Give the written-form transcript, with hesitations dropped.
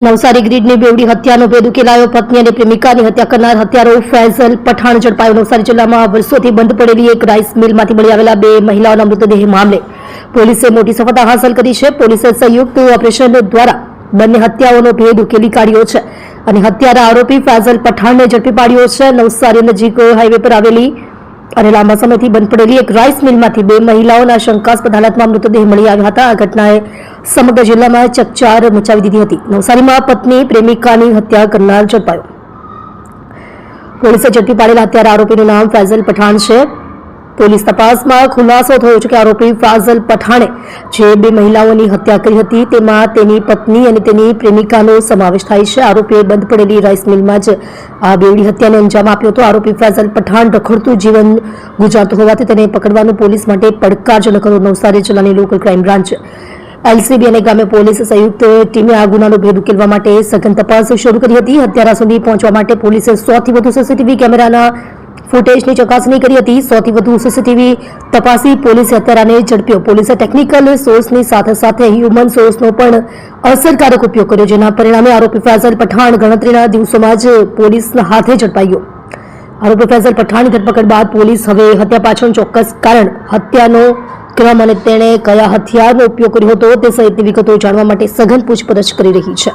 નવસારી ગ્રીડની બેવડી હત્યાનો ભેદ ઉકેલાયો. પત્ની અને પ્રેમિકાની હત્યા કરનાર હત્યારો ફૈઝલ પઠાણ ઝડપાયો. નવસારી જિલ્લામાં વર્ષોથી બંધ પડેલી એક રાઈસ મિલમાંથી મળી આવેલા 2 મહિલાઓના મૃતદેહ મામલે પોલીસે મોટી સફળતા હાંસલ કરી છે. પોલીસે સંયુક્ત ઓપરેશન દ્વારા બંને હત્યાઓનો ભેદ ઉકેલી કાઢ્યો છે અને હત્યારા આરોપી ફૈઝલ પઠાણને ઝડપી પાડ્યો છે. નવસારી નજીક હાઈવે પર આવેલી અને લાંબા સમયથી બંધ પડેલી એક રાઈસ મિલમાંથી 2 મહિલાઓના શંકાસ્પદ હાલતમાં મૃતદેહ મળી આવ્યા હતા. આ ઘટનાએ સમગ્ર જિલ્લામાં ચકચાર મચાવી દીધી હતી. નવસારીમાં પત્ની પ્રેમિકાની હત્યા કરનાર ઝડપાયો. પોલીસે ઝડપી પાડેલા હત્યારા આરોપીનું નામ ફૈઝલ પઠાણ છે. પોલીસ તપાસમાં ખુલાસો થયો છે કે આરોપી ફૈઝલ પઠાણે જે 2 મહિલાઓની હત્યા કરી હતી તેમાં તેની પત્ની અને તેની પ્રેમિકાનો સમાવેશ થાય છે. આરોપીએ બંધ પડેલી રાઈસ મિલમાં જ આ બેવડી હત્યાને અંજામ આપ્યો હતો. આરોપી ફૈઝલ પઠાણ રખડતું જીવન ગુજારતો હોવાથી તેને પકડવાનું પોલીસ માટે પડકારજનક હતો. નવસારી જિલ્લાની લોકલ ક્રાઇમ બ્રાન્ચ એલસીબી અને ગ્રામ્ય પોલીસ સંયુક્ત ટીમે આ ગુનાનો ભેદ ઉકેલવા માટે સઘન તપાસ શરૂ કરી હતી. હત્યારા સુધી પહોંચવા માટે પોલીસે 100 થી વધુ સીસીટીવી કેમેરાના ફૂટેજની ચકાસણી કરી હતી. 100 થી વધુ સીસીટીવી તપાસી પોલીસે હત્યારાને ઝડપ્યો. પોલીસે ટેકનિકલ સોર્સની સાથે સાથે હ્યુમન સોર્સનો પણ અસરકારક ઉપયોગ કર્યો, જેના પરિણામે આરોપી ફૈઝલ પઠાણ ગણતરીના દિવસોમાં જ પોલીસના હાથે ઝડપાઈ ગયો. આરોપી ફૈઝલ પઠાણની ધરપકડ બાદ પોલીસ હવે હત્યા પાછળનું ચોક્કસ કારણ, હત્યાનો ક્રમ અને તેણે કયા હથિયારનો ઉપયોગ કર્યો હતો તે સહિતની વિગતો જાણવા માટે સઘન પૂછપરછ કરી રહી છે.